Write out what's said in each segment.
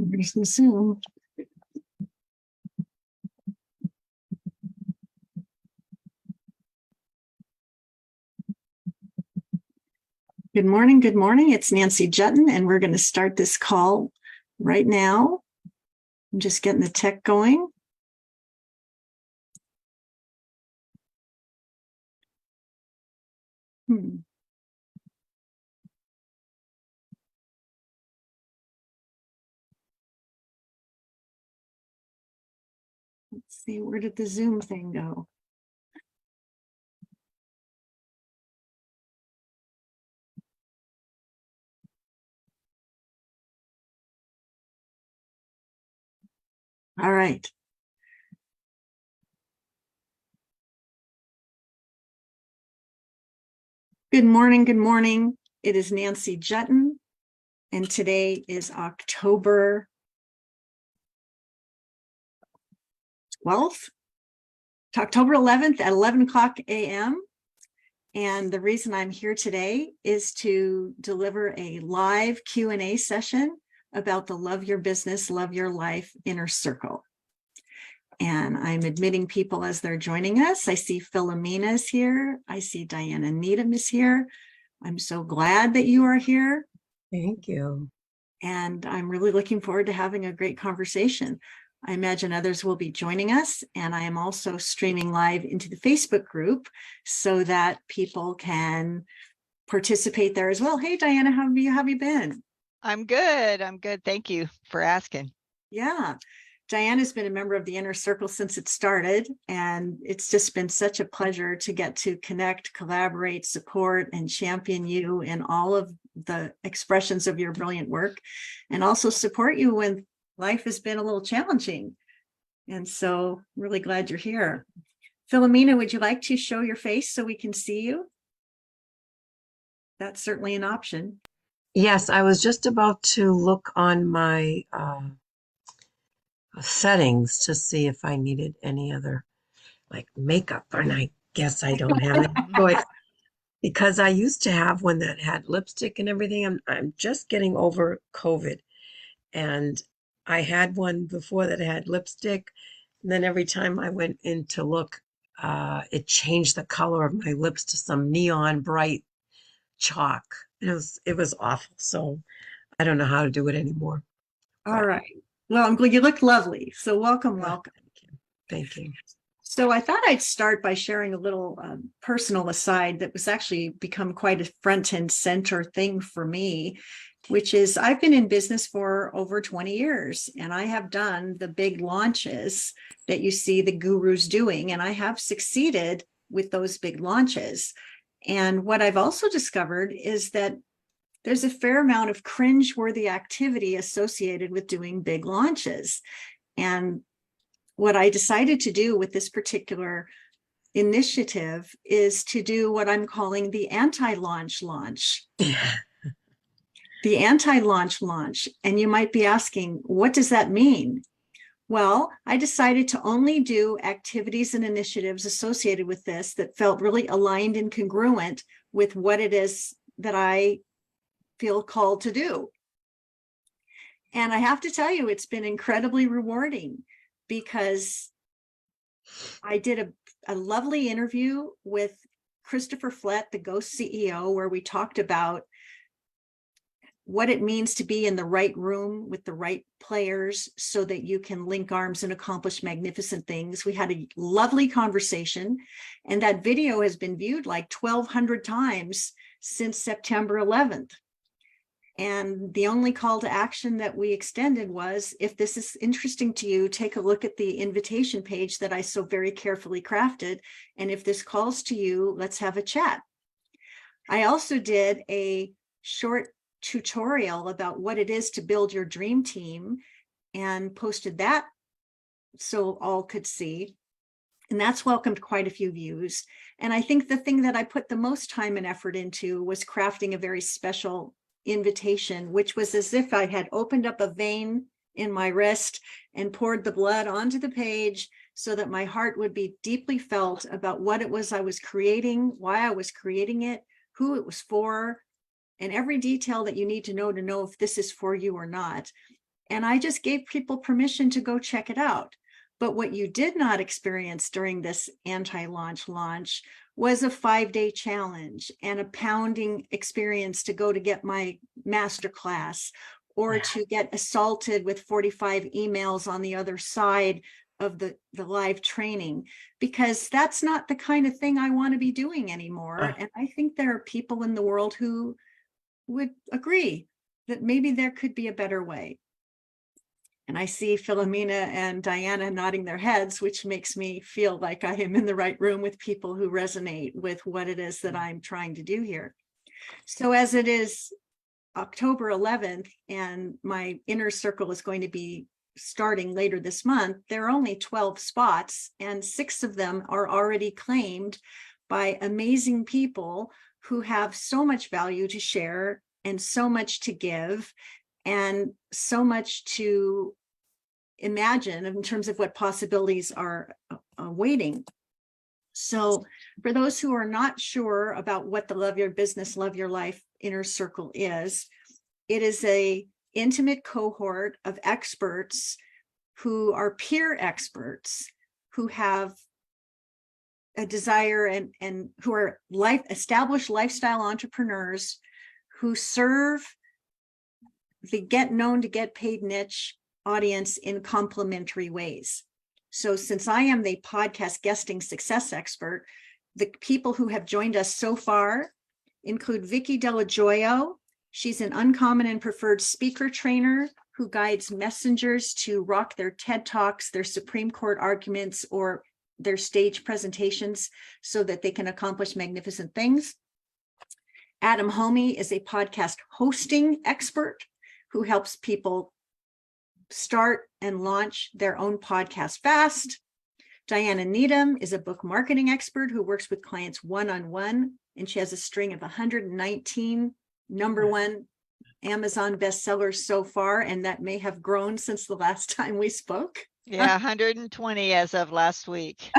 Here's the Zoom. Good morning. Good morning. It's Nancy Juetten, and we're going to start this call right now. I'm just getting the tech going. Let's see, where did the Zoom thing go? All right. Good morning. Good morning. It is Nancy Juetten, and today is October 12th. October 11th at 11 o'clock a.m. And the reason I'm here today is to deliver a live Q&A session about the Love Your Business, Love Your Life Inner Circle. And I'm admitting people as they're joining us. I see Philomena is here. I see Diana Needham is here. I'm so glad that you are here. Thank you. And I'm really looking forward to having a great conversation. I imagine others will be joining us, and I am also streaming live into the Facebook group so that people can participate there as well. Hey, Diana, how have you been? I'm good. I'm good. Thank you for asking. Yeah. Diana's been a member of the Inner Circle since it started, and it's just been such a pleasure to get to connect, collaborate, support, and champion you in all of the expressions of your brilliant work, and also support you when life has been a little challenging. And so really glad you're here. Philomena, would you like to show your face so we can see you? That's certainly an option. Yes, I was just about to look on my settings to see if I needed any other like makeup, and I guess I don't have any choice because I used to have one that had lipstick and everything. I'm just getting over COVID, and I had one before that had lipstick, and then every time I went in to look, it changed the color of my lips to some neon bright chalk. It was awful. So I don't know how to do it anymore. All right. Well, I'm glad you look lovely. So welcome. Thank you. Thank you. So I thought I'd start by sharing a little personal aside that was actually become quite a front and center thing for me, which is I've been in business for over 20 years, and I have done the big launches that you see the gurus doing, and I have succeeded with those big launches. And what I've also discovered is that there's a fair amount of cringe-worthy activity associated with doing big launches. And what I decided to do with this particular initiative is to do what I'm calling the anti-launch launch. The anti-launch launch. And you might be asking, what does that mean? Well, I decided to only do activities and initiatives associated with this that felt really aligned and congruent with what it is that I feel called to do. And I have to tell you, it's been incredibly rewarding because I did a lovely interview with Christopher Flett, the Ghost CEO, where we talked about what it means to be in the right room with the right players so that you can link arms and accomplish magnificent things. We had a lovely conversation, and that video has been viewed like 1,200 times since September 11th. And the only call to action that we extended was, if this is interesting to you, take a look at the invitation page that I so very carefully crafted. And if this calls to you, let's have a chat. I also did a short tutorial about what it is to build your dream team and posted that so all could see. And that's welcomed quite a few views. And I think the thing that I put the most time and effort into was crafting a very special invitation, which was as if I had opened up a vein in my wrist and poured the blood onto the page so that my heart would be deeply felt about what it was I was creating, why I was creating it, who it was for, and every detail that you need to know if this is for you or not. And I just gave people permission to go check it out. But what you did not experience during this anti-launch launch was a 5-day challenge and a pounding experience to go to get my masterclass, or to get assaulted with 45 emails on the other side of the live training, because that's not the kind of thing I want to be doing anymore. And I think there are people in the world who would agree that maybe there could be a better way. And I see Philomena and Diana nodding their heads, which makes me feel like I am in the right room with people who resonate with what it is that I'm trying to do here. So as it is October 11th, and my inner circle is going to be starting later this month, there are only 12 spots, and 6 of them are already claimed by amazing people who have so much value to share and so much to give and so much to imagine in terms of what possibilities are waiting. So for those who are not sure about what the Love Your Business, Love Your Life inner circle is, it is a intimate cohort of experts who are peer experts, who have a desire and who are established lifestyle entrepreneurs who serve the get known to get paid niche audience in complementary ways. So since I am the podcast guesting success expert, the people who have joined us so far include Vicky Delajoyo. She's an uncommon and preferred speaker trainer who guides messengers to rock their TED Talks, their Supreme Court arguments, or their stage presentations so that they can accomplish magnificent things. Adam Homey is a podcast hosting expert who helps people start and launch their own podcast fast. Diana Needham is a book marketing expert who works with clients one-on-one, and she has a string of 119 number one Amazon bestsellers so far, and that may have grown since the last time we spoke. Yeah, 120 as of last week.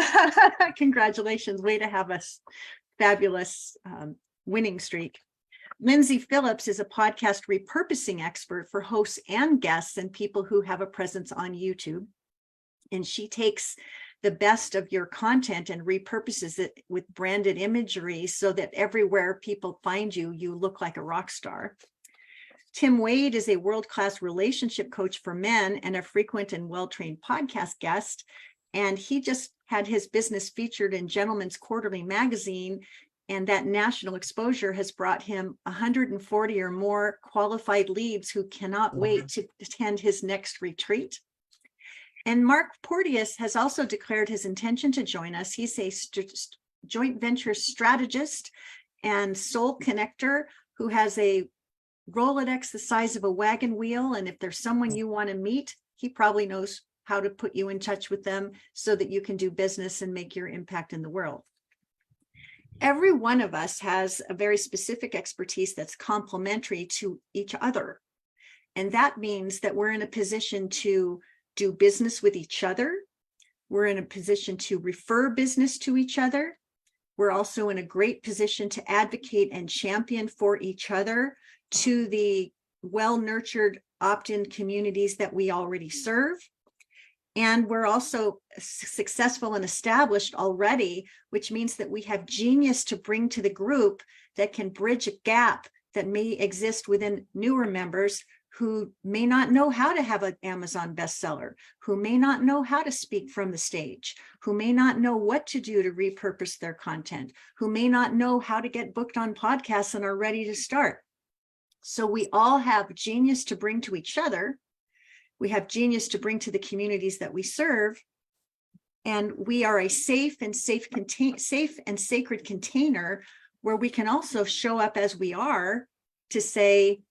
Congratulations, way to have a fabulous winning streak. Lindsay Phillips is a podcast repurposing expert for hosts and guests and people who have a presence on YouTube. And she takes the best of your content and repurposes it with branded imagery so that everywhere people find you, you look like a rock star. Tim Wade is a world-class relationship coach for men and a frequent and well-trained podcast guest. And he just had his business featured in Gentleman's Quarterly magazine, and that national exposure has brought him 140 or more qualified leads who cannot wait to attend his next retreat. And Mark Porteous has also declared his intention to join us. He's a joint venture strategist and soul connector who has a Rolodex the size of a wagon wheel. And if there's someone you want to meet, he probably knows how to put you in touch with them so that you can do business and make your impact in the world. Every one of us has a very specific expertise that's complementary to each other. And that means that we're in a position to do business with each other. We're in a position to refer business to each other. We're also in a great position to advocate and champion for each other to the well-nurtured opt-in communities that we already serve. And we're also successful and established already, which means that we have genius to bring to the group that can bridge a gap that may exist within newer members who may not know how to have an Amazon bestseller, who may not know how to speak from the stage, who may not know what to do to repurpose their content, who may not know how to get booked on podcasts and are ready to start. So we all have genius to bring to each other. We have genius to bring to the communities that we serve, and we are a safe and sacred container where we can also show up as we are to say,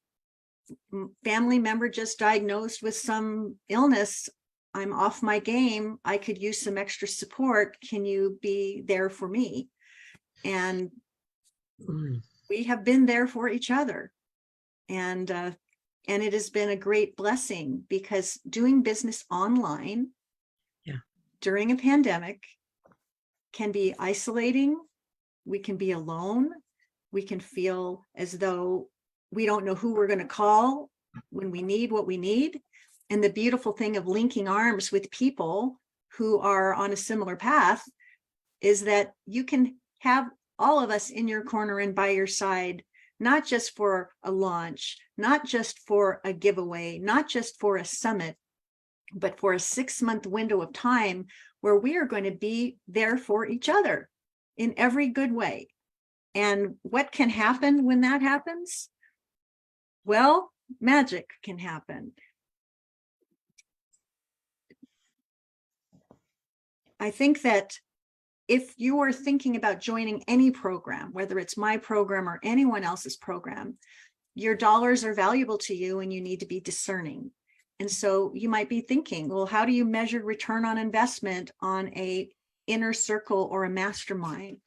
family member just diagnosed with some illness. I'm off my game. I could use some extra support. Can you be there for me? And we have been there for each other. And it has been a great blessing, because doing business online during a pandemic can be isolating. We can be alone. We can feel as though we don't know who we're going to call when we need what we need. And the beautiful thing of linking arms with people who are on a similar path is that you can have all of us in your corner and by your side, not just for a launch, not just for a giveaway, not just for a summit, but for a 6-month window of time where we are going to be there for each other in every good way. And what can happen when that happens? Well, magic can happen. I think that if you are thinking about joining any program, whether it's my program or anyone else's program, your dollars are valuable to you and you need to be discerning. And so you might be thinking, well, how do you measure return on investment on a inner circle or a mastermind?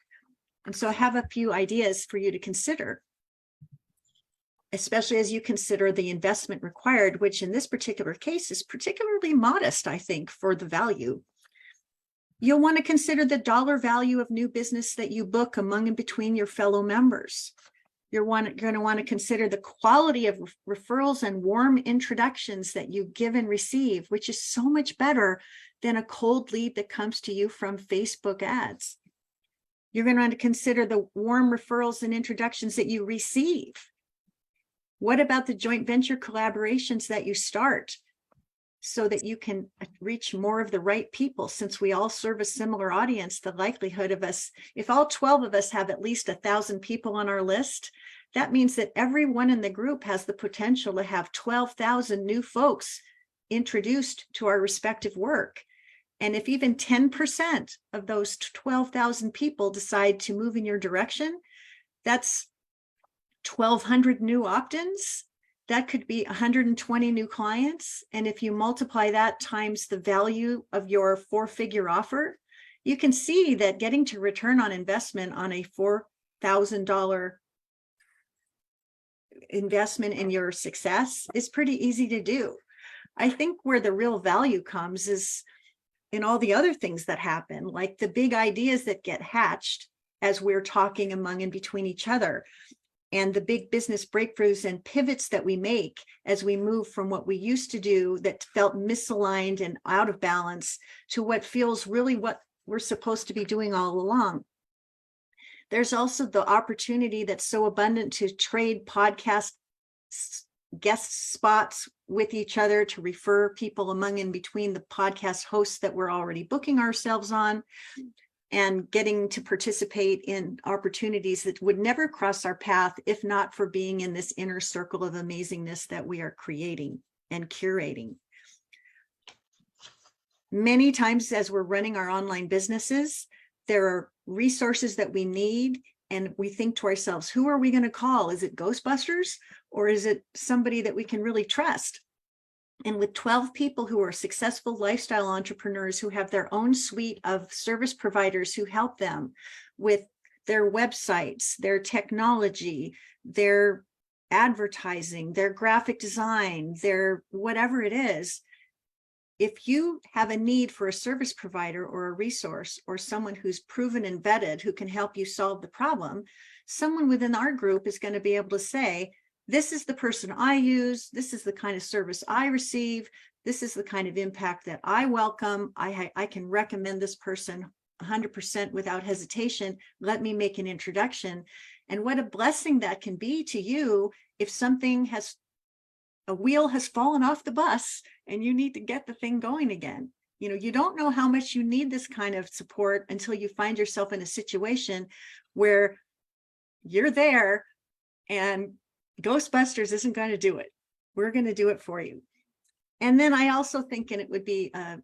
And so I have a few ideas for you to consider, especially as you consider the investment required, which in this particular case is particularly modest, I think, for the value. You'll want to consider the dollar value of new business that you book among and between your fellow members. You're going to want to consider the quality of referrals and warm introductions that you give and receive, which is so much better than a cold lead that comes to you from Facebook ads. You're going to want to consider the warm referrals and introductions that you receive. What about the joint venture collaborations that you start so that you can reach more of the right people? Since we all serve a similar audience, the likelihood of us, if all 12 of us have at least 1,000 people on our list, that means that everyone in the group has the potential to have 12,000 new folks introduced to our respective work. And if even 10% of those 12,000 people decide to move in your direction, that's 1,200 new opt-ins. That could be 120 new clients. And if you multiply that times the value of your 4-figure offer, you can see that getting to return on investment on a $4,000 investment in your success is pretty easy to do. I think where the real value comes is in all the other things that happen, like the big ideas that get hatched as we're talking among and between each other, and the big business breakthroughs and pivots that we make as we move from what we used to do that felt misaligned and out of balance to what feels really what we're supposed to be doing all along. There's also the opportunity that's so abundant to trade podcast guest spots with each other, to refer people among and between the podcast hosts that we're already booking ourselves on, and getting to participate in opportunities that would never cross our path if not for being in this inner circle of amazingness that we are creating and curating. Many times as we're running our online businesses, there are resources that we need, and we think to ourselves, who are we going to call? Is it Ghostbusters, or is it somebody that we can really trust? And with 12 people who are successful lifestyle entrepreneurs who have their own suite of service providers who help them with their websites, their technology, their advertising, their graphic design, their whatever it is, if you have a need for a service provider or a resource or someone who's proven and vetted who can help you solve the problem, someone within our group is going to be able to say, this is the person I use, this is the kind of service I receive, this is the kind of impact that I welcome, I can recommend this person 100% without hesitation, let me make an introduction. And what a blessing that can be to you if a wheel has fallen off the bus and you need to get the thing going again. You know, you don't know how much you need this kind of support until you find yourself in a situation where you're there and Ghostbusters isn't going to do it. We're going to do it for you. And then I also think, and it would be, I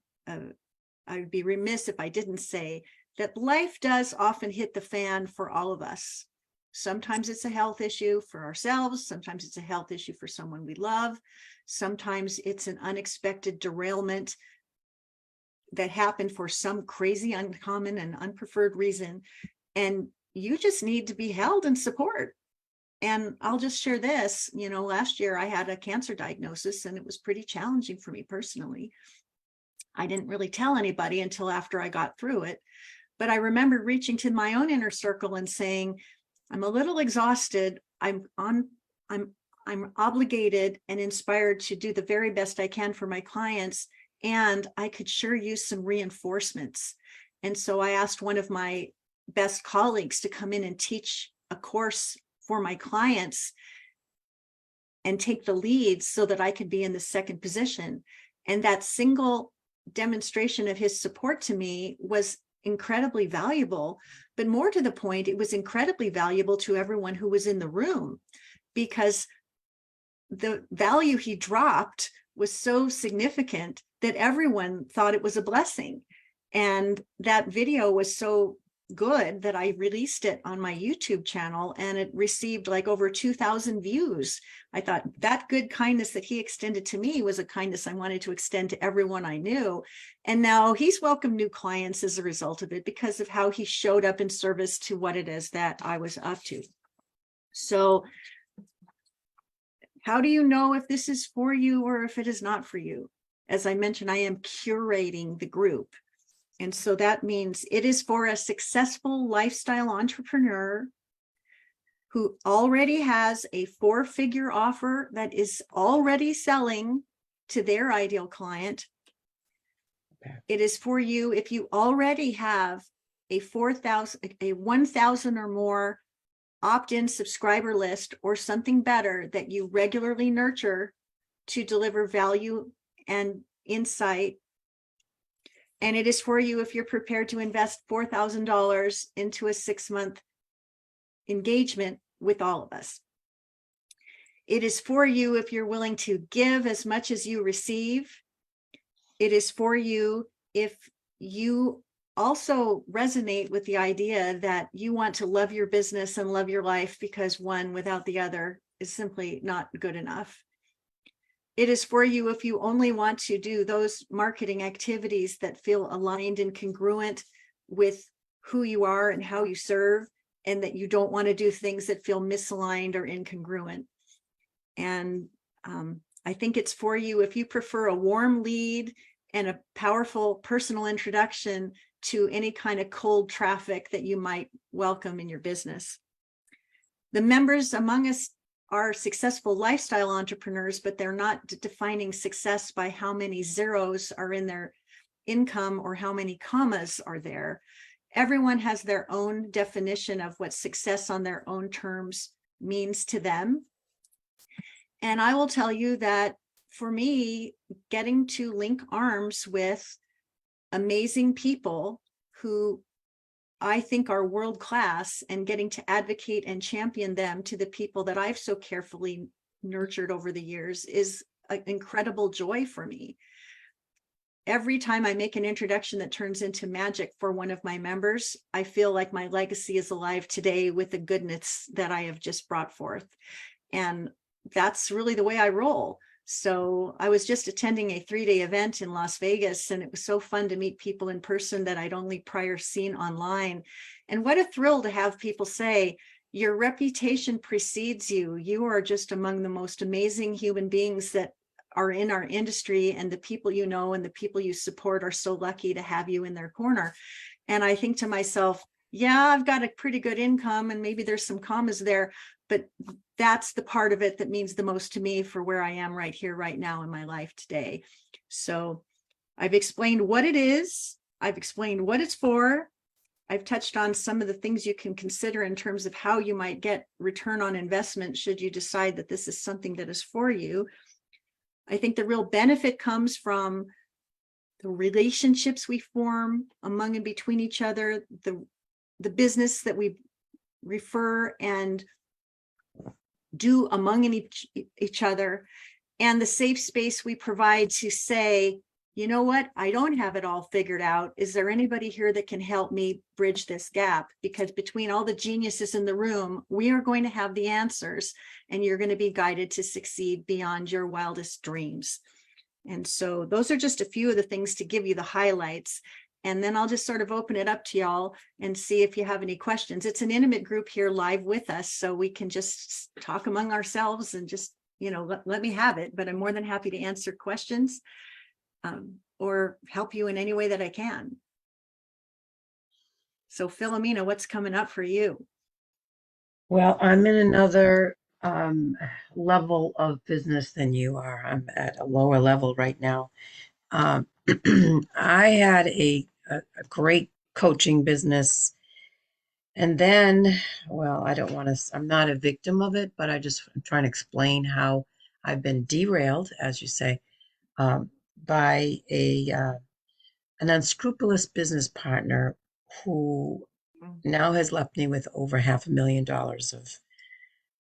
would be remiss if I didn't say that life does often hit the fan for all of us. Sometimes it's a health issue for ourselves. Sometimes it's a health issue for someone we love. Sometimes it's an unexpected derailment that happened for some crazy, uncommon, and unpreferred reason. And you just need to be held in support. And I'll just share this, you know, last year I had a cancer diagnosis and it was pretty challenging for me personally. I didn't really tell anybody until after I got through it. But I remember reaching to my own inner circle and saying, I'm a little exhausted. I'm I'm obligated and inspired to do the very best I can for my clients. And I could sure use some reinforcements. And so I asked one of my best colleagues to come in and teach a course for my clients and take the lead so that I could be in the second position. And that single demonstration of his support to me was incredibly valuable. But more to the point, it was incredibly valuable to everyone who was in the room, because the value he dropped was so significant that everyone thought it was a blessing. And that video was so good that I released it on my YouTube channel, and it received like over 2,000 views. I thought that good kindness that he extended to me was a kindness I wanted to extend to everyone I knew. And now he's welcomed new clients as a result of it, because of how he showed up in service to what it is that I was up to. So how do you know if this is for you or if it is not for you? As I mentioned, I am curating the group. And so that means it is for a successful lifestyle entrepreneur who already has a 4-figure offer that is already selling to their ideal client. Okay. It is for you if you already have a 1,000 or more opt-in subscriber list or something better that you regularly nurture to deliver value and insight. And it is for you if you're prepared to invest $4,000 into a 6-month engagement with all of us. It is for you if you're willing to give as much as you receive. It is for you if you also resonate with the idea that you want to love your business and love your life, because one without the other is simply not good enough. It is for you if you only want to do those marketing activities that feel aligned and congruent with who you are and how you serve, and that you don't want to do things that feel misaligned or incongruent. And I think it's for you if you prefer a warm lead and a powerful personal introduction to any kind of cold traffic that you might welcome in your business. The members among us are successful lifestyle entrepreneurs, but they're not defining success by how many zeros are in their income or how many commas are there. Everyone has their own definition of what success on their own terms means to them. And I will tell you that for me, getting to link arms with amazing people who I think are world class, and getting to advocate and champion them to the people that I've so carefully nurtured over the years is an incredible joy for me. Every time I make an introduction that turns into magic for one of my members, I feel like my legacy is alive today with the goodness that I have just brought forth. And that's really the way I roll. So I was just attending a 3-day event in Las Vegas, and it was so fun to meet people in person that I'd only prior seen online. And what a thrill to have people say, your reputation precedes you. You are just among the most amazing human beings that are in our industry, and the people you know and the people you support are so lucky to have you in their corner. And I think to myself, yeah, I've got a pretty good income and maybe there's some commas there, but that's the part of it that means the most to me for where I am right here, right now in my life today. So I've explained what it is. I've explained what it's for. I've touched on some of the things you can consider in terms of how you might get return on investment should you decide that this is something that is for you. I think the real benefit comes from the relationships we form among and between each other, the business that we refer and do among each other, and the safe space we provide to say, you know what, I don't have it all figured out. Is there anybody here that can help me bridge this gap? Because between all the geniuses in the room, we are going to have the answers, and you're going to be guided to succeed beyond your wildest dreams. And so those are just a few of the things to give you the highlights. And then I'll just sort of open it up to y'all and see if you have any questions. It's an intimate group here live with us, so we can just talk among ourselves and just, let me have it. But I'm more than happy to answer questions or help you in any way that I can. So Philomena, what's coming up for you? Well, I'm in another um, level of business than you are. I'm at a lower level right now. Um, I had a great coaching business. And then, well, I don't want to, I'm not a victim of it, but I'm trying to explain how I've been derailed, as you say, by an unscrupulous business partner who now has left me with over $500,000 of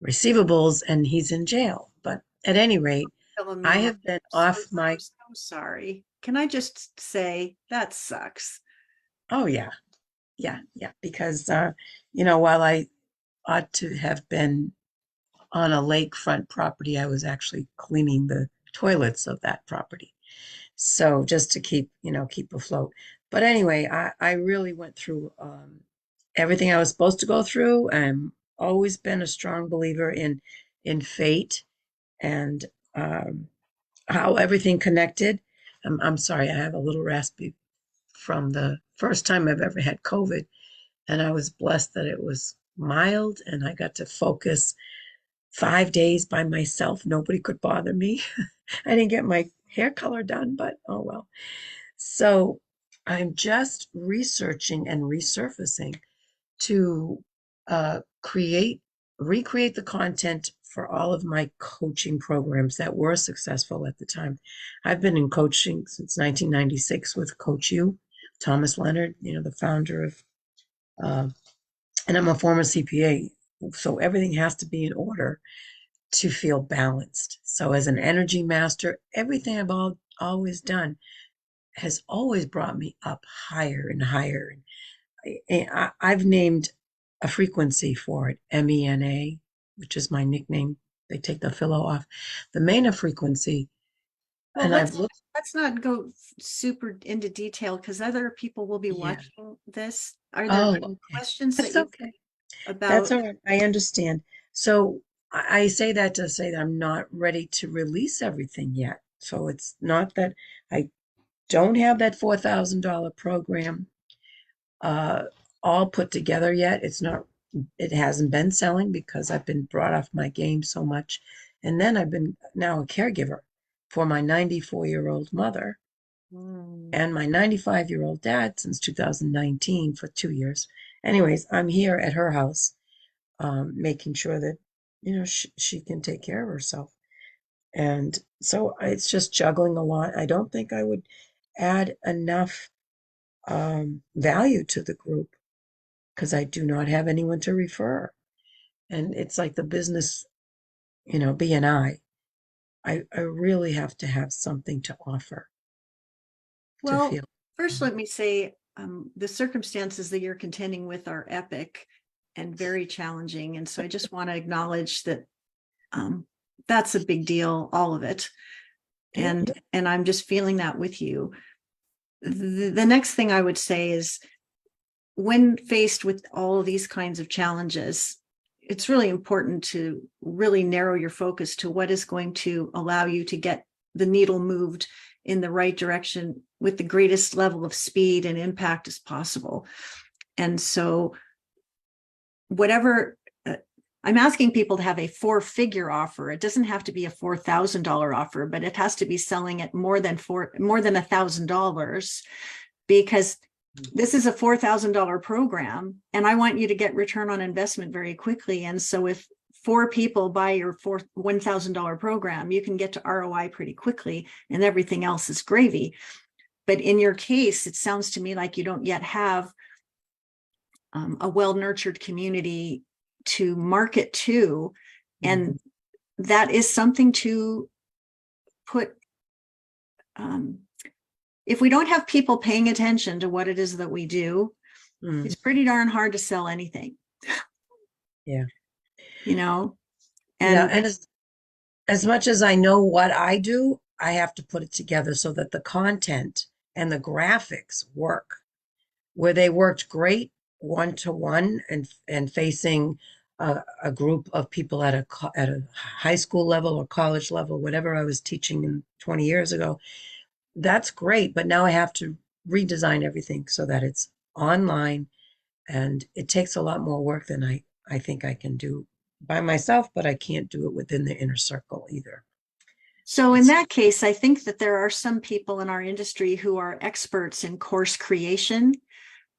receivables and he's in jail. But at any rate, I Philomena, have been so, off my, so sorry. Can I just say that sucks? oh yeah, yeah, because, while I ought to have been on a lakefront property, I was actually cleaning the toilets of that property. So just to keep afloat. But anyway, I really went through everything I was supposed to go through. I'm always been a strong believer in fate and um, how everything connected. I'm sorry, I have a little raspy from the first time I've ever had COVID, and I was blessed that it was mild and I got to focus 5 days by myself. Nobody could bother me. I didn't get my hair color done, but oh well. So I'm just researching and resurfacing to recreate the content for all of my coaching programs that were successful at the time. I've been in coaching since 1996 with Coach U, Thomas Leonard, the founder of, uh, and I'm a former CPA. So everything has to be in order to feel balanced. So as an energy master, everything always done has always brought me up higher and higher. And I've named a frequency for it, MENA, which is my nickname. They take the filler off. The MENA frequency, Well, and I've let's looked, let's not go super into detail because other people will be yeah. watching this. Are there Oh, okay. questions that That's you okay. That's about? all right. I understand. So I say that to say that I'm not ready to release everything yet. So it's not that I don't have that $4,000 program uh, all put together yet. It hasn't been selling because I've been brought off my game so much. And then I've been now a caregiver for my 94-year-old mother Hmm. and my 95-year-old dad since 2019 for 2 years. Anyways, I'm here at her house, making sure that, she can take care of herself. And so it's just juggling a lot. I don't think I would add enough value to the group because I do not have anyone to refer. And it's like the business, BNI. I really have to have something to offer to Well, feel. first, let me say the circumstances that you're contending with are epic and very challenging, and so I just want to acknowledge that um, that's a big deal, all of it, Yeah. and I'm just feeling that with you. The next thing I would say is when faced with all of these kinds of challenges, it's really important to really narrow your focus to what is going to allow you to get the needle moved in the right direction with the greatest level of speed and impact as possible. And so, whatever I'm asking people to have a 4-figure offer. It doesn't have to be a $4,000 offer, but it has to be selling at more than $1,000 because this is a $4,000 program and I want you to get return on investment very quickly. And so if 4 people buy your $1,000 program, you can get to ROI pretty quickly and everything else is gravy. But in your case, it sounds to me like you don't yet have a well-nurtured community to market to. And that is something to put, if we don't have people paying attention to what it is that we do, Mm, it's pretty darn hard to sell anything, yeah. you know? Yeah. And And as much as I know what I do, I have to put it together so that the content and the graphics work. Where they worked great one to one and facing a group of people at a high school level or college level, whatever I was teaching 20 years ago, that's great. But now I have to redesign everything so that it's online, and it takes a lot more work than I think I can do by myself, but I can't do it within the inner circle either. So in that case, I think that there are some people in our industry who are experts in course creation.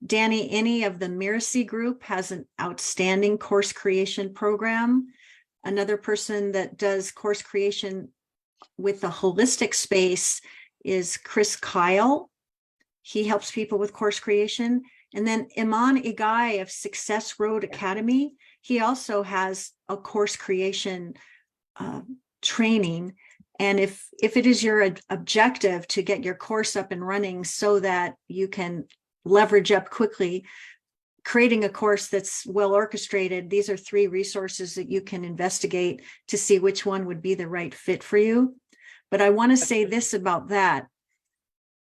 Danny, any of the Miracy group has an outstanding course creation program. Another person that does course creation with the holistic space is Chris Kyle. He helps people with course creation. And then Iman Igai of Success Road Academy, he also has a course creation training. And if it is your objective to get your course up and running so that you can leverage up quickly, creating a course that's well orchestrated, these are 3 resources that you can investigate to see which one would be the right fit for you. But I want to say this about that.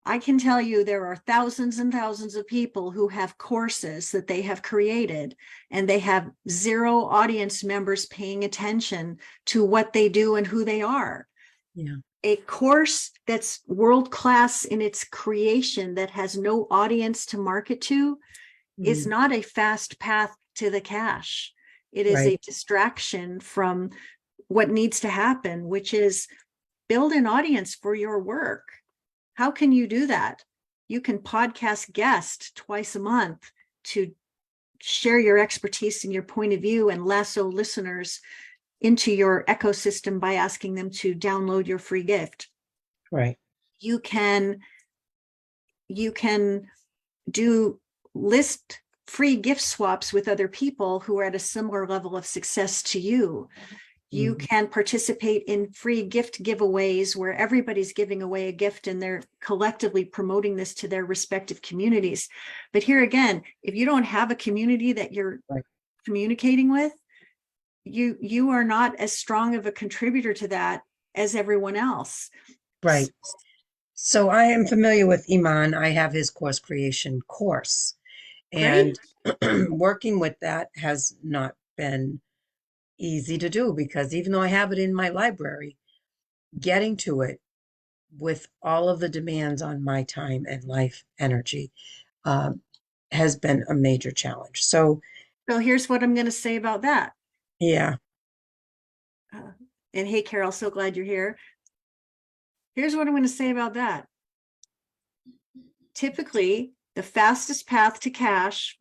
I can tell you there are thousands and thousands of people who have courses that they have created, and they have 0 audience members paying attention to what they do and who they are. Yeah. A course that's world-class in its creation that has no audience to market to is not a fast path to the cash. It is a distraction from what needs to happen, which is build an audience for your work. How can you do that? You can podcast guests twice a month to share your expertise and your point of view and lasso listeners into your ecosystem by asking them to download your free gift. Right. You can do list free gift swaps with other people who are at a similar level of success to you. You can participate in free gift giveaways where everybody's giving away a gift and they're collectively promoting this to their respective communities. But here again, if you don't have a community that you're communicating with, you are not as strong of a contributor to that as everyone else. Right. So I am familiar with Iman. I have his course creation course. And working with that has not been easy to do, because even though I have it in my library, getting to it with all of the demands on my time and life energy has been a major challenge. So here's what I'm going to say about that. Yeah. And hey, Carol, so glad you're here. Here's what I'm going to say about that. Typically, the fastest path to cash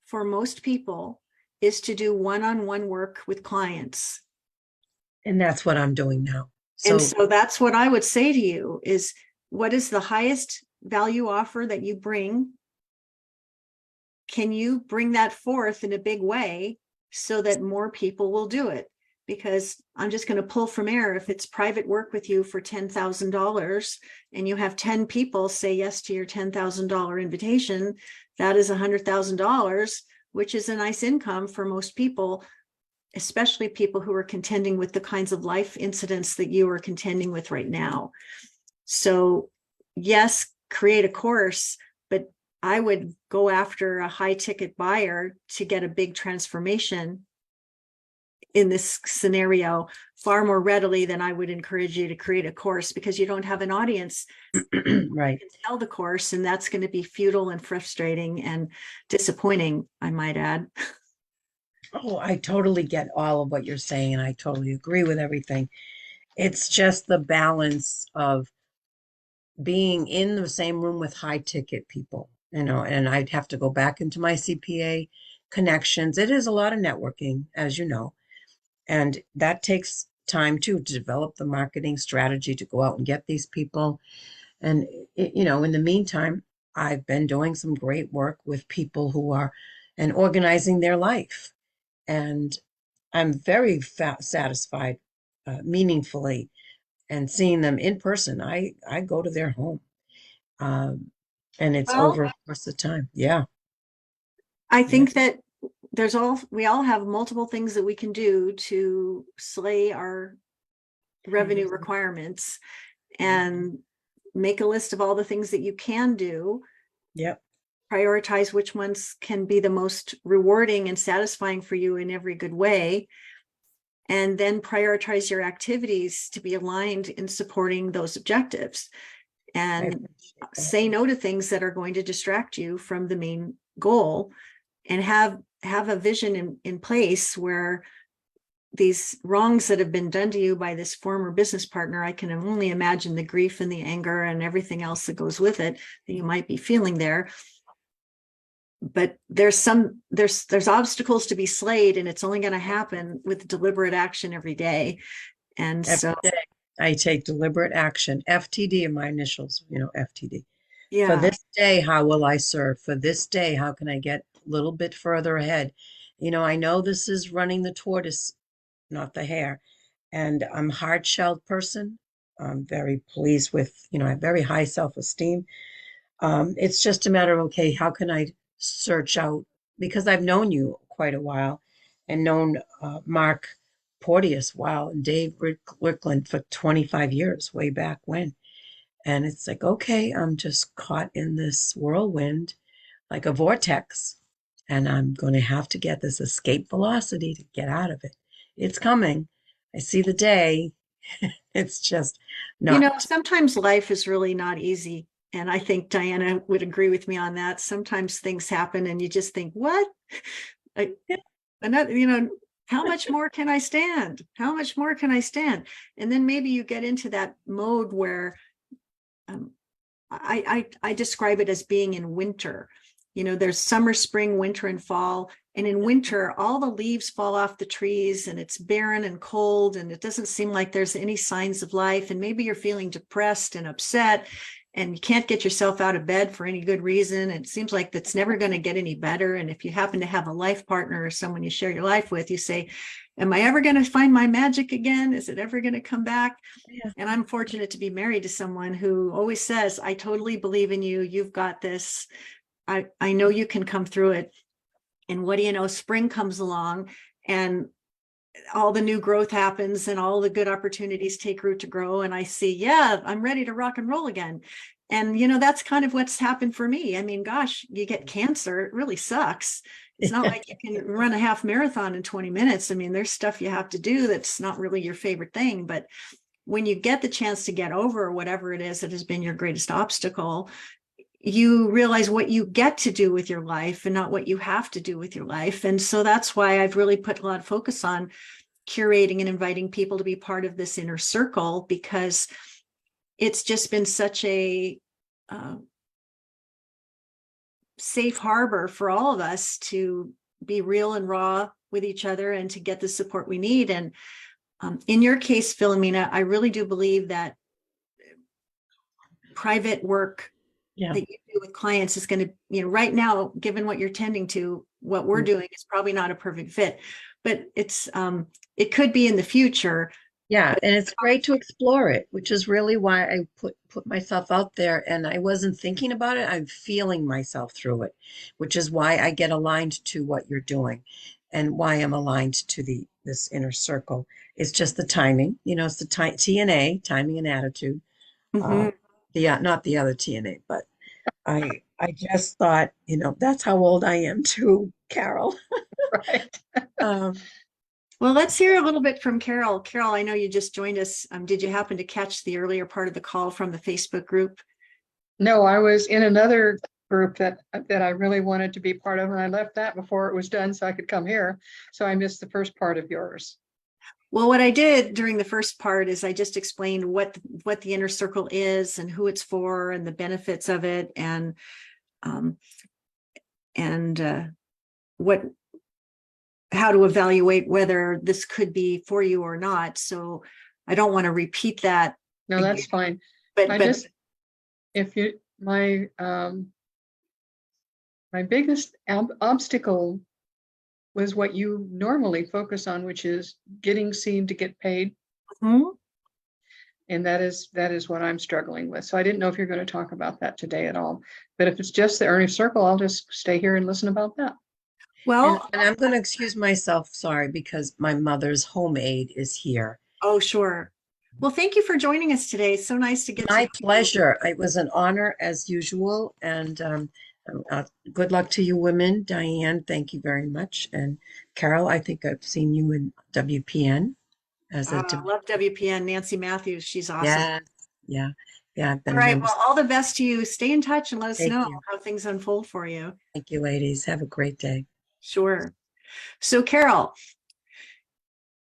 for most people is to do one-on-one work with clients. And that's what I'm doing now. And so that's what I would say to you is, what is the highest value offer that you bring? Can you bring that forth in a big way so that more people will do it? Because I'm just going to pull from air. If it's private work with you for $10,000 and you have 10 people say yes to your $10,000 invitation, that is $100,000, which is a nice income for most people, especially people who are contending with the kinds of life incidents that you are contending with right now. So yes, create a course, but I would go after a high ticket buyer to get a big transformation in this scenario far more readily than I would encourage you to create a course, because you don't have an audience. Right. You can sell the course, and that's going to be futile and frustrating and disappointing, I might add. Oh, I totally get all of what you're saying, and I totally agree with everything. It's just the balance of being in the same room with high ticket people, and I'd have to go back into my CPA connections. It is a lot of networking, as you know, and that takes time too, to develop the marketing strategy to go out and get these people. And, in the meantime, I've been doing some great work with people who are and organizing their life. And I'm very satisfied, meaningfully, and seeing them in person. I go to their home, and it's Well, over a course of time. Yeah. I think that we all have multiple things that we can do to slay our revenue requirements, and make a list of all the things that you can do. Yep. Prioritize which ones can be the most rewarding and satisfying for you in every good way. And then prioritize your activities to be aligned in supporting those objectives. And say no to things that are going to distract you from the main goal, and have a vision in place where these wrongs that have been done to you by this former business partner, I can only imagine the grief and the anger and everything else that goes with it that you might be feeling there. But there's obstacles to be slayed, and it's only going to happen with deliberate action every day. And Every so, day I take deliberate action. FTD are my initials, FTD. For yeah, this day, how will I serve? For this day, how can I get a little bit further ahead? I know this is running the tortoise, not the hare. And I'm a hard-shelled person. I'm very pleased with, I have very high self-esteem. It's just a matter of, okay, how can I search out? Because I've known you quite a while and known Mark Porteous, wow, and Dave Rickland for 25 years, way back when. And it's like, okay, I'm just caught in this whirlwind like a vortex, and I'm going to have to get this escape velocity to get out of it. It's coming. I see the day. It's just not. sometimes life is really not easy. And I think Diana would agree with me on that. Sometimes things happen and you just think, what? Another, how much more can I stand? How much more can I stand? And then maybe you get into that mode where I describe it as being in winter. There's summer, spring, winter, and fall. And in winter, all the leaves fall off the trees and it's barren and cold and it doesn't seem like there's any signs of life. And maybe you're feeling depressed and upset and you can't get yourself out of bed for any good reason. It seems like that's never going to get any better. And if you happen to have a life partner or someone you share your life with, you say, am I ever going to find my magic again? Is it ever going to come back? Yeah. And I'm fortunate to be married to someone who always says, I totally believe in you. You've got this. I know you can come through it. And what do you know? Spring comes along and all the new growth happens and all the good opportunities take root to grow. And I see, yeah, I'm ready to rock and roll again. And, that's kind of what's happened for me. I mean, gosh, you get cancer. It really sucks. It's not like you can run a half marathon in 20 minutes. I mean, there's stuff you have to do that's not really your favorite thing. But when you get the chance to get over whatever it is that has been your greatest obstacle, you realize what you get to do with your life and not what you have to do with your life. And so that's why I've really put a lot of focus on curating and inviting people to be part of this inner circle, because it's just been such a safe harbor for all of us to be real and raw with each other and to get the support we need. And in your case, Philomena, I really do believe that private work Yeah. that you do with clients is going to, right now, given what you're tending to, what we're doing is probably not a perfect fit, but it could be in the future. Yeah, and it's great to explore it, which is really why I put myself out there, and I wasn't thinking about it. I'm feeling myself through it, which is why I get aligned to what you're doing and why I'm aligned to this inner circle. It's just the timing, it's the TNA, timing and attitude. Mhm. Not the other TNA, but I just thought, that's how old I am too, Carol. Right. Well, let's hear a little bit from Carol. Carol, I know you just joined us. Did you happen to catch the earlier part of the call from the Facebook group? No, I was in another group that I really wanted to be part of, and I left that before it was done so I could come here. So I missed the first part of yours. Well, what I did during the first part is I just explained what the inner circle is and who it's for and the benefits of it, and how to evaluate whether this could be for you or not. So I don't want to repeat that. No, that's fine. But my biggest obstacle was what you normally focus on, which is getting seen to get paid. Mhm. And that is what I'm struggling with. So I didn't know if you're going to talk about that today at all. But if it's just the earning circle, I'll just stay here and listen about that. Well, And I'm going to excuse myself, sorry, because my mother's home aide is here. oh, sure. Well, thank you for joining us today. It's so nice to get My to pleasure. It was an honor as usual. And good luck to you women. Diane, thank you very much. And Carol, I think I've seen you in WPN as a I love WPN. Nancy Matthews. She's awesome. yeah, yeah, yeah. I've been All a right. member. Well, all the best to you. Stay in touch and let us Thank know you. how things unfold for you. Thank you, ladies. Have a great day. Sure. So, Carol,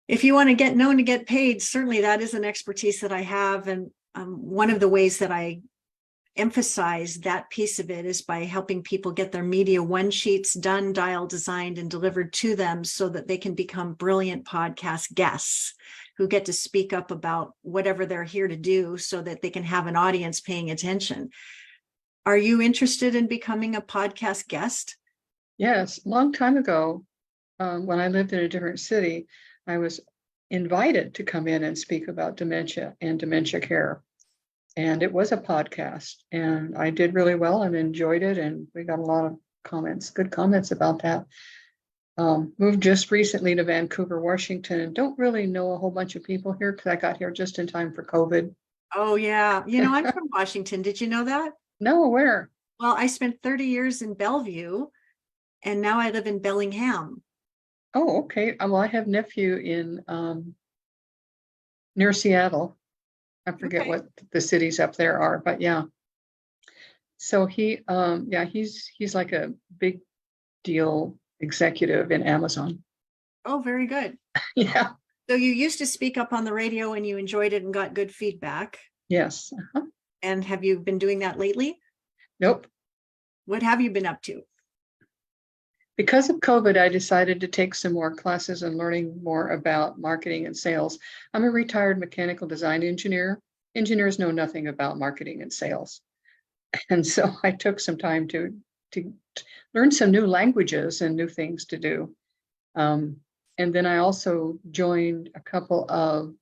if you want to get known to get paid, certainly that is an expertise that I have. And one of the ways that I emphasize that piece of it is by helping people get their media one sheets done, dial designed, and delivered to them so that they can become brilliant podcast guests who get to speak up about whatever they're here to do so that they can have an audience paying attention. Are you interested in becoming a podcast guest? Yes, long time ago, when I lived in a different city, I was invited to come in and speak about dementia and dementia care. And it was a podcast, and I did really well and enjoyed it. And we got a lot of comments, good comments about that. Moved just recently to Vancouver, Washington, and don't really know a whole bunch of people here because I got here just in time for COVID. Oh, yeah. I'm from Washington. Did you know that? No, where? Well, I spent 30 years in Bellevue, and now I live in Bellingham. Oh, okay. Well, I have nephew in near Seattle. I forget Okay. what the cities up there are, but yeah. So he's like a big deal executive in Amazon. Oh, very good. Yeah. So you used to speak up on the radio and you enjoyed it and got good feedback. Yes. And have you been doing that lately? Nope. What have you been up to? Because of COVID, I decided to take some more classes and learning more about marketing and sales. I'm a retired mechanical design engineer. Engineers know nothing about marketing and sales. And so I took some time to learn some new languages and new things to do. And then I also joined a couple of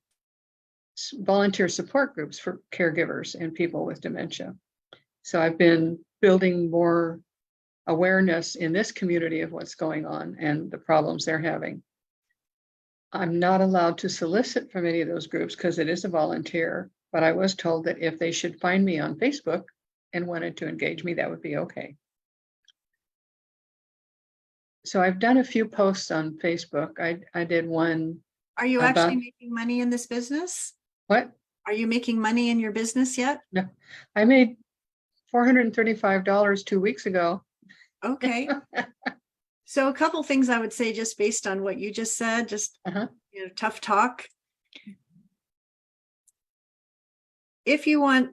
volunteer support groups for caregivers and people with dementia. So I've been building more awareness in this community of what's going on and the problems they're having. I'm not allowed to solicit from any of those groups because it is a volunteer, but I was told that if they should find me on Facebook and wanted to engage me, that would be okay. So I've done a few posts on Facebook. I did one. Are you about actually making money in this business? what? Are you making money in your business yet? No, I made $435 2 weeks ago. Okay. So a couple things I would say just based on what you just said, just tough talk. If you want,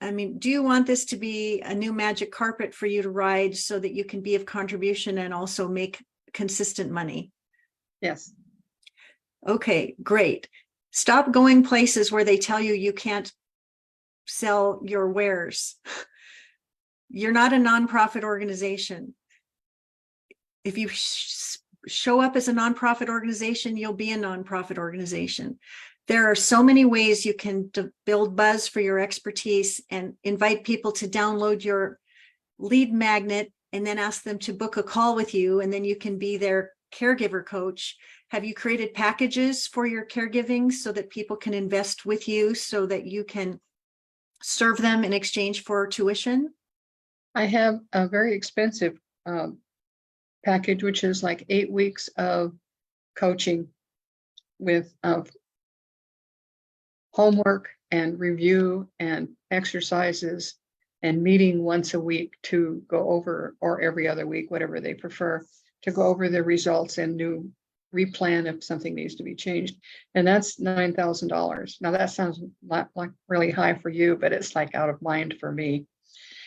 do you want this to be a new magic carpet for you to ride so that you can be of contribution and also make consistent money? Yes. Okay, great. Stop going places where they tell you you can't sell your wares. You're not a nonprofit organization. If you show up as a nonprofit organization, you'll be a nonprofit organization. There are so many ways you can build buzz for your expertise and invite people to download your lead magnet and then ask them to book a call with you, and then you can be their caregiver coach. Have you created packages for your caregiving so that people can invest with you so that you can serve them in exchange for tuition? I have a very expensive package, which is like 8 weeks of coaching with homework and review and exercises and meeting once a week to go over, or every other week, whatever they prefer, to go over the results and new replan if something needs to be changed. And that's $9,000. Now that sounds like really high for you, but it's like out of mind for me.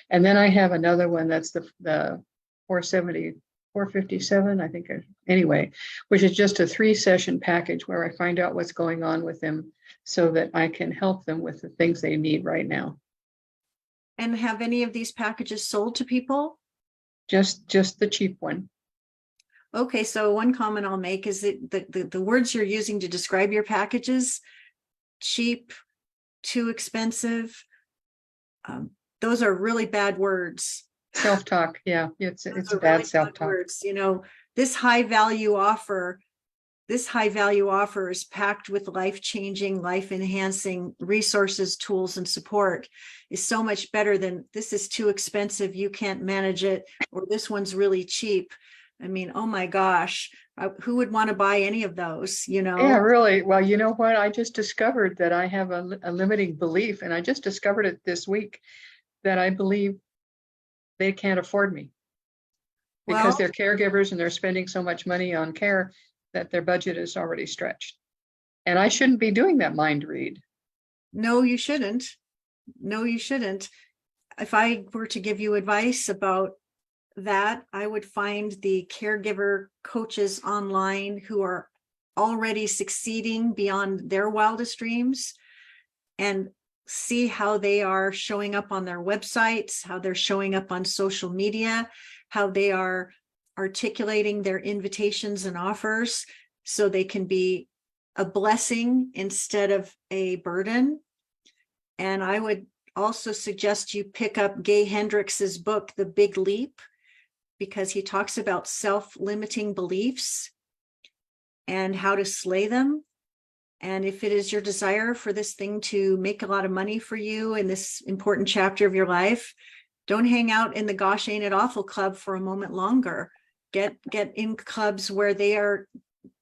And then I have another one that's the 457, I think, anyway, which is just a 3-session package where I find out what's going on with them so that I can help them with the things they need right now. And have any of these packages sold to people? Just the cheap one. Okay, so one comment I'll make is that the words you're using to describe your packages, cheap, too expensive, those are really bad words. Self-talk, yeah, it's a Those are bad really bad self-talk. words. This high value offer is packed with life-changing, life-enhancing resources, tools, and support, is so much better than this is too expensive, you can't manage it, or this one's really cheap. Oh my gosh, who would want to buy any of those, Yeah, really. Well, you know what? I just discovered that I have a limiting belief, and I just discovered it this week, that I believe they can't afford me because Well, they're caregivers and they're spending so much money on care that their budget is already stretched. And I shouldn't be doing that mind read. No, you shouldn't. No, you shouldn't. If I were to give you advice about that, I would find the caregiver coaches online who are already succeeding beyond their wildest dreams and see how they are showing up on their websites, how they're showing up on social media, how they are articulating their invitations and offers so they can be a blessing instead of a burden. And I would also suggest you pick up Gay Hendricks' book, The Big Leap, because he talks about self-limiting beliefs and how to slay them. And if it is your desire for this thing to make a lot of money for you in this important chapter of your life, don't hang out in the Gosh Ain't It Awful club for a moment longer. Get in clubs where they are,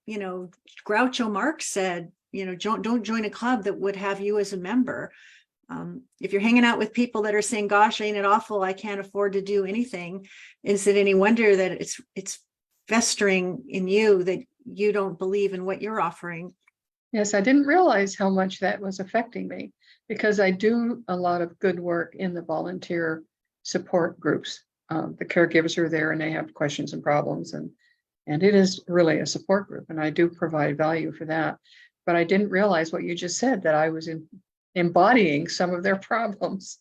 Groucho Marx said, don't join a club that would have you as a member. If you're hanging out with people that are saying, gosh, ain't it awful, I can't afford to do anything, is it any wonder that it's festering in you that you don't believe in what you're offering? Yes, I didn't realize how much that was affecting me because I do a lot of good work in the volunteer support groups. The caregivers are there and they have questions and problems, and it is really a support group, and I do provide value for that. But I didn't realize what you just said, that I was embodying some of their problems.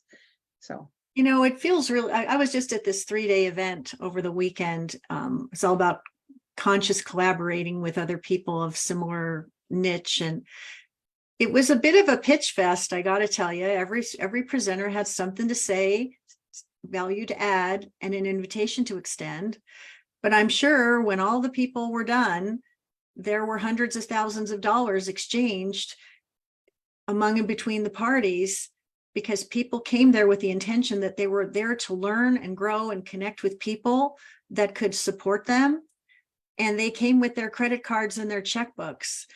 So, it feels really, I was just at this 3-day event over the weekend. It's all about conscious collaborating with other people of similar niche. And it was a bit of a pitch fest. I got to tell you, every presenter had something to say, value to add, and an invitation to extend. But I'm sure when all the people were done, there were hundreds of thousands of dollars exchanged among and between the parties, because people came there with the intention that they were there to learn and grow and connect with people that could support them. And they came with their credit cards and their checkbooks.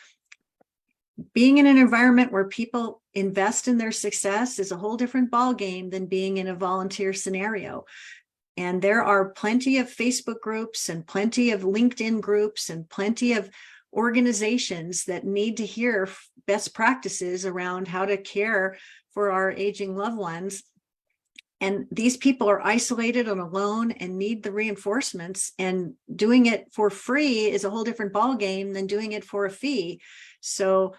Being in an environment where people invest in their success is a whole different ballgame than being in a volunteer scenario. And there are plenty of Facebook groups and plenty of LinkedIn groups and plenty of organizations that need to hear best practices around how to care for our aging loved ones. And these people are isolated and alone and need the reinforcements, and doing it for free is a whole different ballgame than doing it for a fee. So,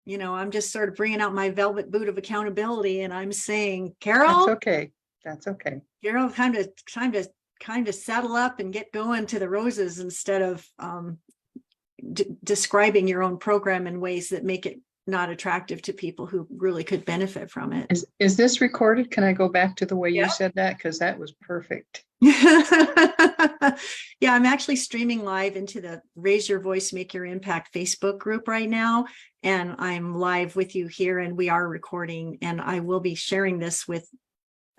I'm just sort of bringing out my velvet boot of accountability, and I'm saying, Carol, that's okay. That's okay. Carol, time to saddle up and get going to the roses instead of describing your own program in ways that make it not attractive to people who really could benefit from it. Is this recorded? Can I go back to the way Yeah. you said that? Because that was perfect. Yeah, I'm actually streaming live into the Raise Your Voice, Make Your Impact Facebook group right now. And I'm live with you here, and we are recording, and I will be sharing this with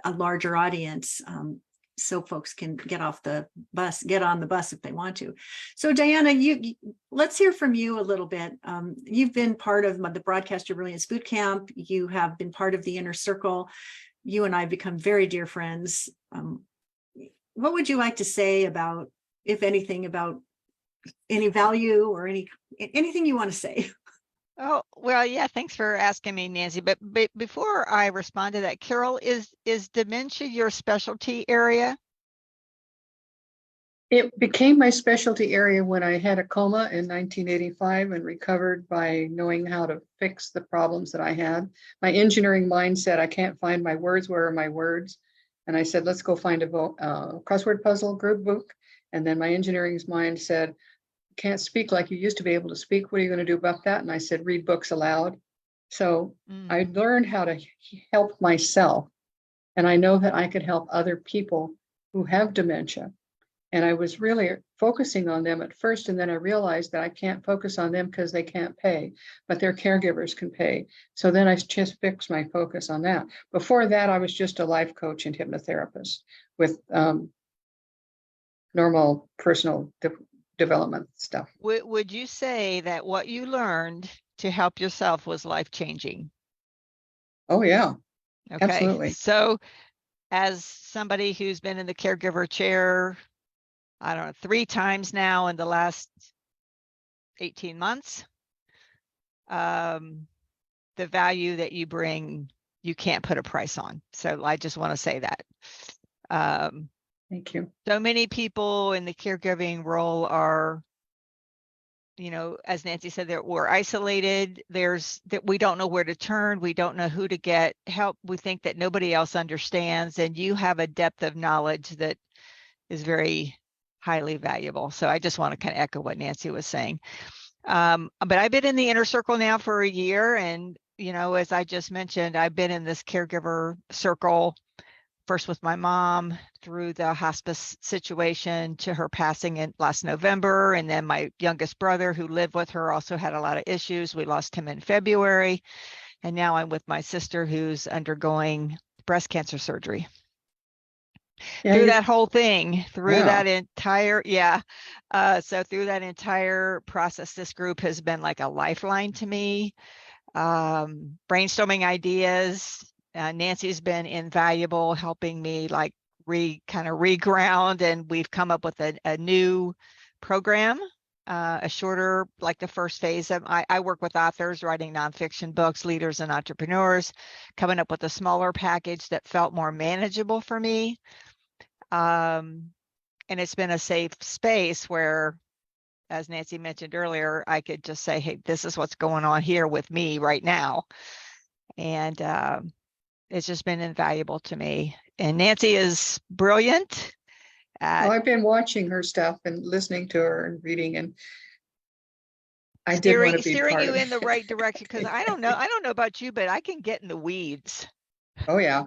a larger audience. So folks can get on the bus if they want to. So Diana, let's hear from you a little bit. You've been part of the Broadcaster Brilliance Bootcamp. You have been part of the Inner Circle. You and I have become very dear friends. What would you like to say about, if anything, about any value or anything you want to say? Oh, well, yeah, thanks for asking me, Nancy. But before I respond to that, Carol, is dementia your specialty area? It became my specialty area when I had a coma in 1985 and recovered by knowing how to fix the problems that I had. My engineering mind said, I can't find my words. Where are my words? And I said, let's go find a crossword puzzle group book. And then my engineering's mind said, can't speak like you used to be able to speak. What are you going to do about that? And I said, read books aloud. So I learned how to help myself. And I know that I could help other people who have dementia. And I was really focusing on them at first. And then I realized that I can't focus on them because they can't pay, but their caregivers can pay. So then I just fixed my focus on that. Before that, I was just a life coach and hypnotherapist with normal personal development stuff. Would you say that what you learned to help yourself was life-changing? Oh, yeah. Okay. Absolutely. So as somebody who's been in the caregiver chair, I don't know, 3 times now in the last 18 months. The value that you bring, you can't put a price on. So I just want to say that. Thank you. So many people in the caregiving role are, as Nancy said, that we're isolated. That we don't know where to turn. We don't know who to get help. We think that nobody else understands, and you have a depth of knowledge that is very highly valuable. So I just want to kind of echo what Nancy was saying. But I've been in the inner circle now for a year, and as I just mentioned, I've been in this caregiver circle first with my mom through the hospice situation to her passing in last November. And then my youngest brother who lived with her also had a lot of issues. We lost him in February. And now I'm with my sister who's undergoing breast cancer surgery. Yeah, Through that whole thing, through Yeah. that entire, so through that entire process, this group has been like a lifeline to me. Brainstorming ideas. Nancy's been invaluable, helping me like reground, and we've come up with a new program, a shorter, like the first phase of, I work with authors writing nonfiction books, leaders and entrepreneurs, coming up with a smaller package that felt more manageable for me. And it's been a safe space where, as Nancy mentioned earlier, I could just say, hey, this is what's going on here with me right now. And it's just been invaluable to me. And Nancy is brilliant. I've been watching her stuff and listening to her and reading, and I did want to be steering part you of in the it. right direction, because I don't know about you, but I can get in the weeds. Oh yeah.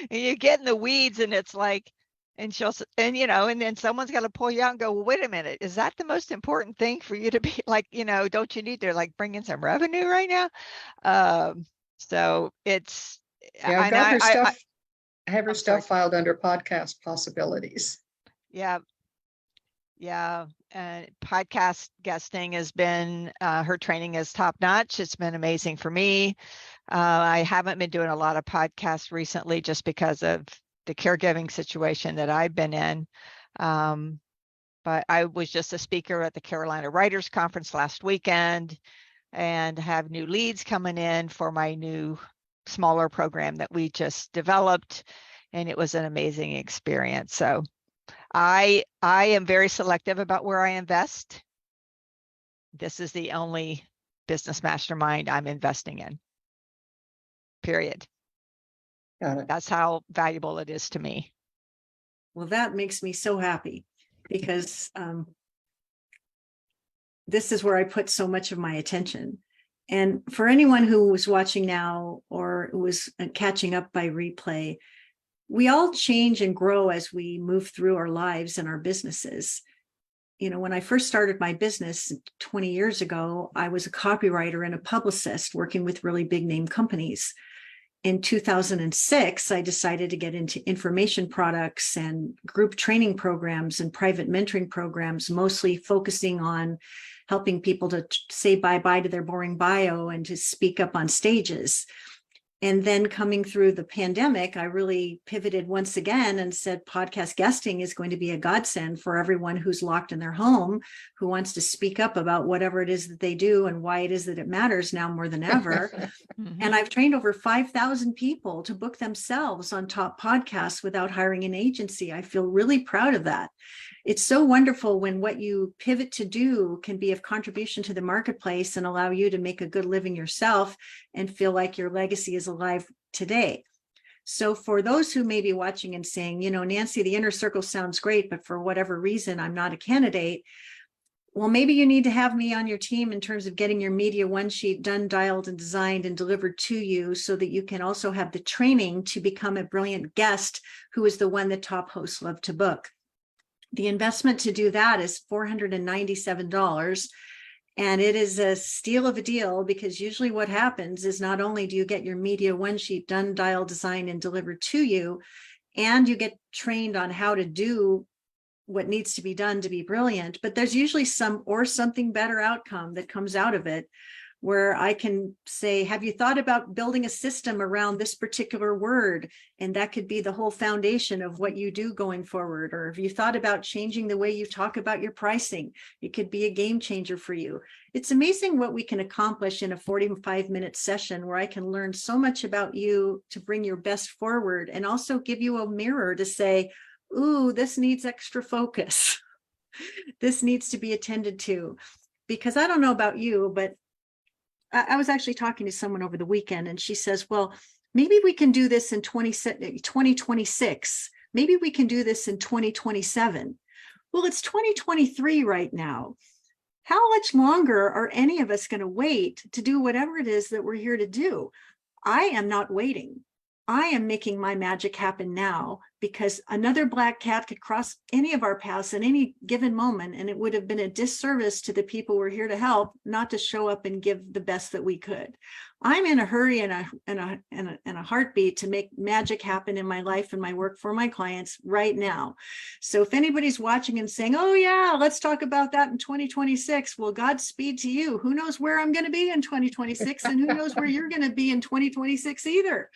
And you get in the weeds, and it's like, and and then someone's got to pull you out and go, well, wait a minute, is that the most important thing for you to be like, don't you need to like bring in some revenue right now? So it's, Yeah, I've got her stuff. I have her stuff filed under podcast possibilities. Yeah. And podcast guesting has been, her training is top notch. It's been amazing for me. I haven't been doing a lot of podcasts recently just because of the caregiving situation that I've been in. But I was just a speaker at the Carolina Writers Conference last weekend and have new leads coming in for my new smaller program that we just developed. And it was an amazing experience. So I am very selective about where I invest. This is the only business mastermind I'm investing in. Period. Got it. That's how valuable it is to me. Well, that makes me so happy because this is where I put so much of my attention. And for anyone who was watching now or was catching up by replay, we all change and grow as we move through our lives and our businesses. When I first started my business 20 years ago, I was a copywriter and a publicist working with really big name companies. In 2006, I decided to get into information products and group training programs and private mentoring programs, mostly focusing on helping people to say bye-bye to their boring bio and to speak up on stages. And then coming through the pandemic, I really pivoted once again and said podcast guesting is going to be a godsend for everyone who's locked in their home, who wants to speak up about whatever it is that they do and why it is that it matters now more than ever. And I've trained over 5,000 people to book themselves on top podcasts without hiring an agency. I feel really proud of that. It's so wonderful when what you pivot to do can be of contribution to the marketplace and allow you to make a good living yourself and feel like your legacy is alive today. So for those who may be watching and saying, Nancy, the inner circle sounds great, but for whatever reason, I'm not a candidate. Well, maybe you need to have me on your team in terms of getting your media one sheet done, dialed, and designed and delivered to you so that you can also have the training to become a brilliant guest who is the one that top hosts love to book. The investment to do that is $497. And it is a steal of a deal because usually what happens is not only do you get your media one sheet done, dialed, designed, and delivered to you, and you get trained on how to do what needs to be done to be brilliant, but there's usually something better outcome that comes out of it, where I can say, have you thought about building a system around this particular word? And that could be the whole foundation of what you do going forward. Or have you thought about changing the way you talk about your pricing? It could be a game changer for you. It's amazing what we can accomplish in a 45-minute session where I can learn so much about you to bring your best forward, and also give you a mirror to say, ooh, this needs extra focus. This needs to be attended to. Because I don't know about you, but I was actually talking to someone over the weekend, and she says, well, maybe we can do this in 2026. Maybe we can do this in 2027. Well, it's 2023 right now. How much longer are any of us going to wait to do whatever it is that we're here to do? I am not waiting. I am making my magic happen now, because another black cat could cross any of our paths at any given moment, and it would have been a disservice to the people we're here to help not to show up and give the best that we could. I'm in a hurry and a heartbeat to make magic happen in my life and my work for my clients right now. So if anybody's watching and saying, oh yeah, let's talk about that in 2026, well, Godspeed to you. Who knows where I'm going to be in 2026, and who knows where you're going to be in 2026 either.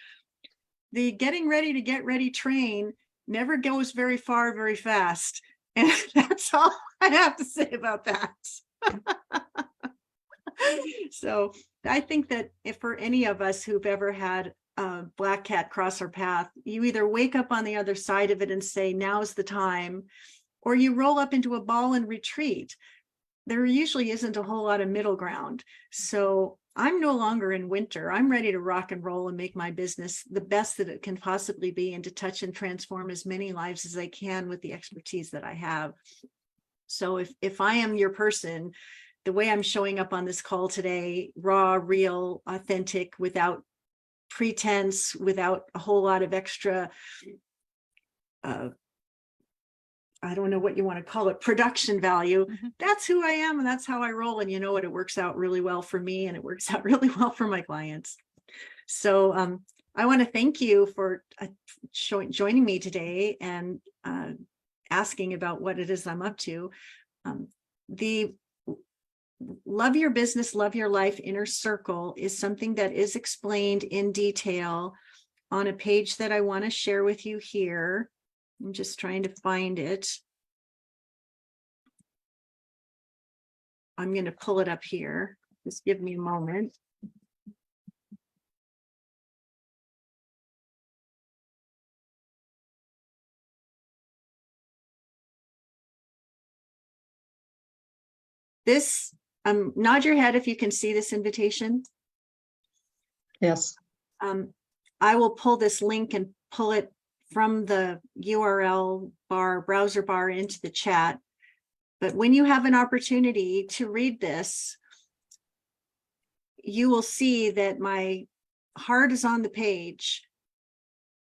The getting ready to get ready train never goes very far, very fast. And that's all I have to say about that. So I think that if for any of us who've ever had a black cat cross our path, you either wake up on the other side of it and say, now's the time, or you roll up into a ball and retreat. There usually isn't a whole lot of middle ground. So I'm no longer in winter. I'm ready to rock and roll and make my business the best that it can possibly be, and to touch and transform as many lives as I can with the expertise that I have. So if I am your person, the way I'm showing up on this call today, raw, real, authentic, without pretense, without a whole lot of extra, I don't know what you want to call it, production value. That's who I am, and that's how I roll. And you know what? It works out really well for me, and it works out really well for my clients. So I want to thank you for joining me today and asking about what it is I'm up to. The Love Your Business, Love Your Life Inner Circle is something that is explained in detail on a page that I want to share with you here. I'm just trying to find it. I'm going to pull it up here. Just give me a moment. This, nod your head if you can see this invitation. Yes. I will pull this link and pull it from the URL bar, browser bar, into the chat. But when you have an opportunity to read this, you will see that my heart is on the page.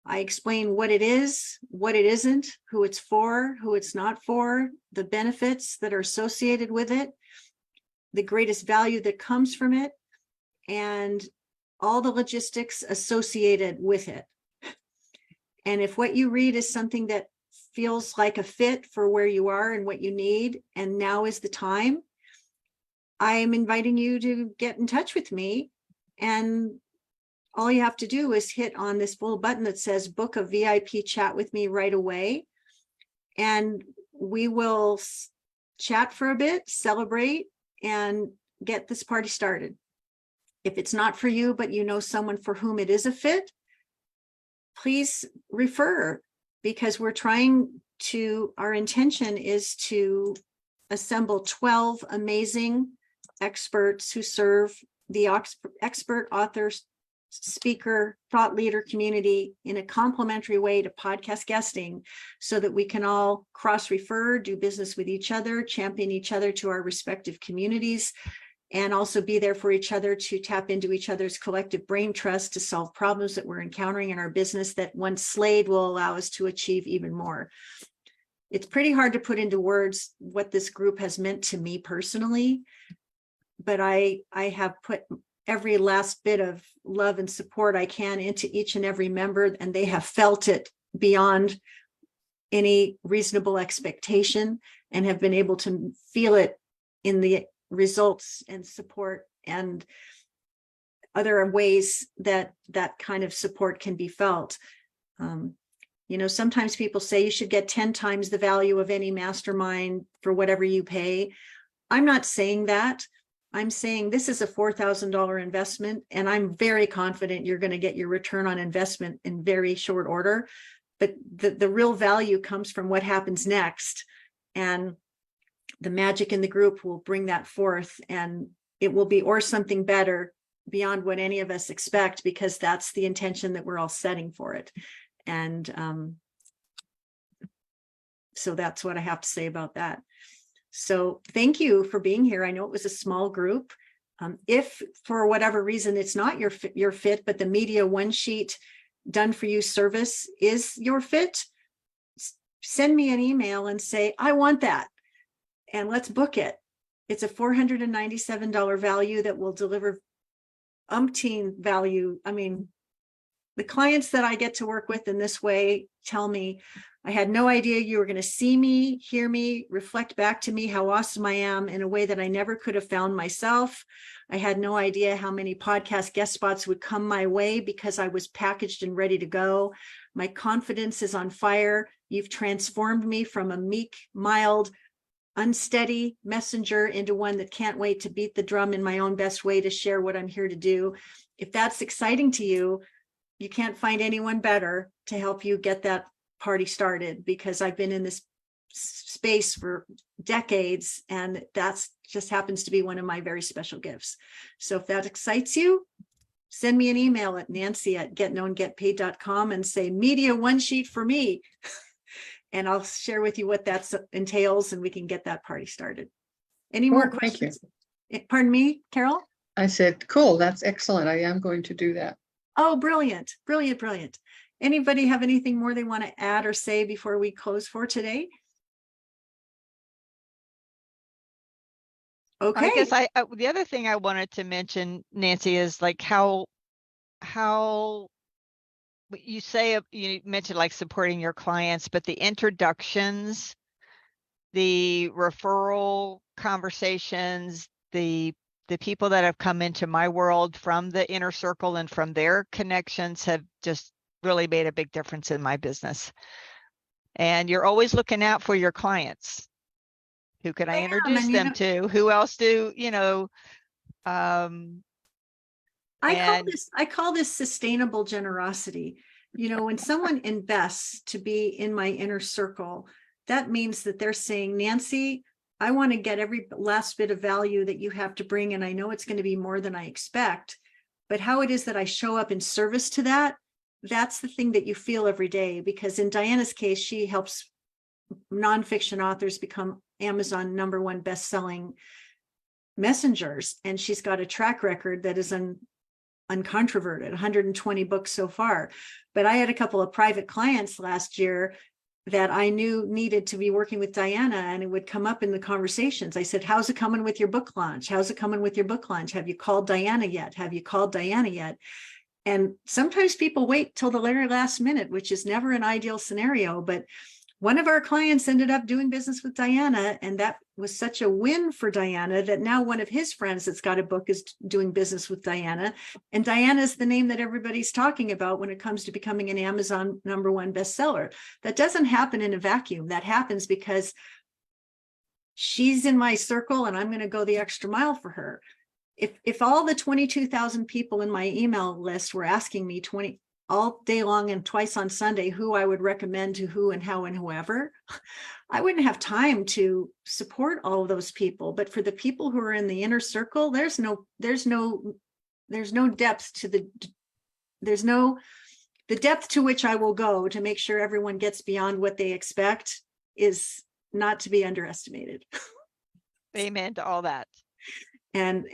I explain what it is, what it isn't, who it's for, who it's not for, the benefits that are associated with it, the greatest value that comes from it, and all the logistics associated with it. And if what you read is something that feels like a fit for where you are and what you need, and now is the time, I am inviting you to get in touch with me. And all you have to do is hit on this little button that says book a VIP chat with me right away. And we will chat for a bit, celebrate, and get this party started. If it's not for you, but you know someone for whom it is a fit, please refer, because we're trying to, our intention is to assemble 12 amazing experts who serve the expert authors, speaker, thought leader community in a complementary way to podcast guesting, so that we can all cross-refer, do business with each other, champion each other to our respective communities, and also be there for each other to tap into each other's collective brain trust to solve problems that we're encountering in our business that, once slayed, will allow us to achieve even more. It's pretty hard to put into words what this group has meant to me personally, but I have put every last bit of love and support I can into each and every member, and they have felt it beyond any reasonable expectation and have been able to feel it in the results and support and other ways that that kind of support can be felt. You know, sometimes people say you should get 10 times the value of any mastermind for whatever you pay. I'm not saying that. I'm saying this is a $4,000 investment, and I'm very confident you're going to get your return on investment in very short order. But the real value comes from what happens next. And the magic in the group will bring that forth, and it will be or something better beyond what any of us expect, because that's the intention that we're all setting for it. And so that's what I have to say about that. So thank you for being here. I know it was a small group. If for whatever reason it's not your fit, but the media one sheet done for you service is your fit, send me an email and say, I want that, and let's book it. It's a $497 value that will deliver umpteen value. I mean, the clients that I get to work with in this way tell me, I had no idea you were going to see me, hear me, reflect back to me how awesome I am in a way that I never could have found myself. I had no idea how many podcast guest spots would come my way because I was packaged and ready to go. My confidence is on fire. You've transformed me from a meek, mild, unsteady messenger into one that can't wait to beat the drum in my own best way to share what I'm here to do. If that's exciting to you, you can't find anyone better to help you get that party started, because I've been in this space for decades, and that's just happens to be one of my very special gifts. So if that excites you, send me an email at nancy@getknowngetpaid.com and say media one sheet for me. And I'll share with you what that entails, and we can get that party started. Any more questions? Pardon me, Carol? I said, cool, that's excellent. I am going to do that. Oh, brilliant, brilliant, brilliant. Anybody have anything more they want to add or say before we close for today? Okay. I guess the other thing I wanted to mention, Nancy, is like how you say, you mentioned like supporting your clients, but the introductions, the referral conversations, the people that have come into my world from the inner circle and from their connections have just really made a big difference in my business. And you're always looking out for your clients. Who can I introduce them to? Who else do, you know, I call this sustainable generosity. You know, when someone invests to be in my inner circle, that means that they're saying, Nancy, I want to get every last bit of value that you have to bring. And I know it's going to be more than I expect, but how it is that I show up in service to that, that's the thing that you feel every day. Because in Diana's case, she helps nonfiction authors become Amazon #1 best-selling messengers. And she's got a track record that is uncontroverted, 120 books so far. But I had a couple of private clients last year that I knew needed to be working with Diana, and it would come up in the conversations. I said, how's it coming with your book launch? How's it coming with your book launch? Have you called Diana yet? Have you called Diana yet? And sometimes people wait till the very last minute, which is never an ideal scenario. But one of our clients ended up doing business with Diana, and that was such a win for Diana that now one of his friends that's got a book is doing business with Diana. And Diana is the name that everybody's talking about when it comes to becoming an Amazon #1 bestseller. That doesn't happen in a vacuum. That happens because she's in my circle and I'm going to go the extra mile for her. If all the 22,000 people in my email list were asking me all day long and twice on Sunday who I would recommend to who and how and whoever, I wouldn't have time to support all of those people. But for the people who are in the inner circle, there's no depth to the depth to which I will go to make sure everyone gets beyond what they expect is not to be underestimated. Amen to all that. And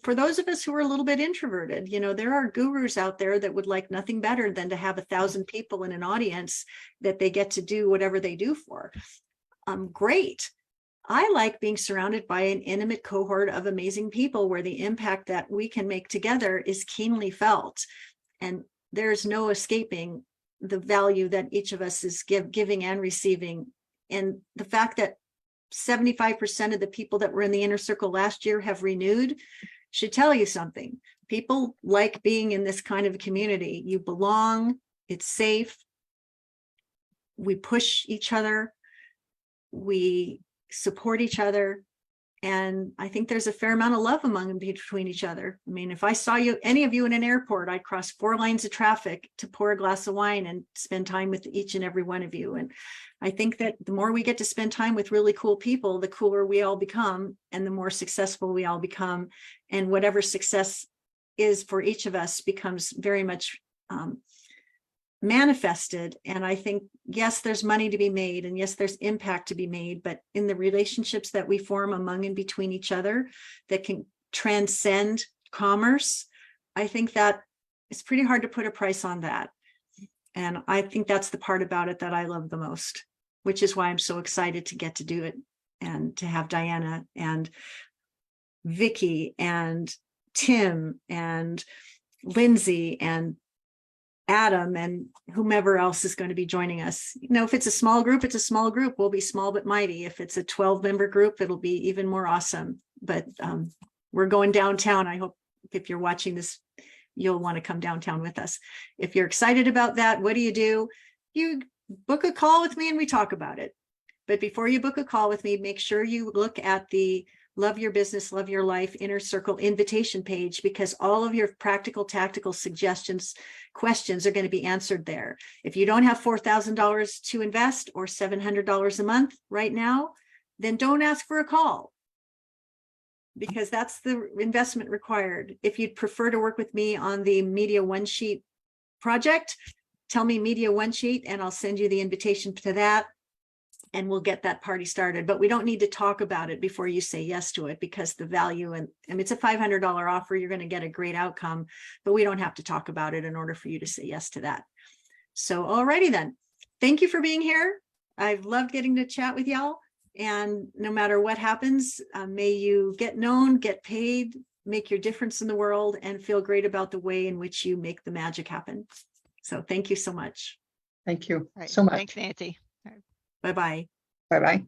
for those of us who are a little bit introverted, you know, there are gurus out there that would like nothing better than to have 1,000 people in an audience that they get to do whatever they do for. Great. I like being surrounded by an intimate cohort of amazing people where the impact that we can make together is keenly felt. And there's no escaping the value that each of us is giving and receiving. And the fact that 75% of the people that were in the inner circle last year have renewed should tell you something. People like being in this kind of community. You belong, it's safe. We push each other, we support each other. And I think there's a fair amount of love among and between each other. I mean, if I saw any of you in an airport, I'd cross 4 lines of traffic to pour a glass of wine and spend time with each and every one of you. And I think that the more we get to spend time with really cool people, the cooler we all become and the more successful we all become. And whatever success is for each of us becomes very much manifested. And I think, yes, there's money to be made, and yes, there's impact to be made, but in the relationships that we form among and between each other that can transcend commerce, I think that it's pretty hard to put a price on that. And I think that's the part about it that I love the most, which is why I'm so excited to get to do it and to have Diana and Vicky and Tim and Lindsay and Adam and whomever else is going to be joining us. You know, if it's a small group, it's a small group. We'll be small but mighty. If it's a 12-member group, it'll be even more awesome. But we're going downtown. I hope if you're watching this, you'll want to come downtown with us. If you're excited about that, what do? You book a call with me and we talk about it. But before you book a call with me, make sure you look at the Love Your Business, Love Your Life Inner Circle invitation page, because all of your practical, tactical suggestions, questions are going to be answered there. If you don't have $4,000 to invest or $700 a month right now, then don't ask for a call, because that's the investment required. If you'd prefer to work with me on the Media One Sheet project, tell me Media One Sheet and I'll send you the invitation to that. And we'll get that party started. But we don't need to talk about it before you say yes to it, because the value, and I mean, it's a $500 offer. You're going to get a great outcome, but we don't have to talk about it in order for you to say yes to that. So alrighty then. Thank you for being here. I've loved getting to chat with y'all. And no matter what happens, may you get known, get paid, make your difference in the world, and feel great about the way in which you make the magic happen. So thank you so much. Thank you Right. so much. Thanks, Nancy. Bye-bye. Bye-bye.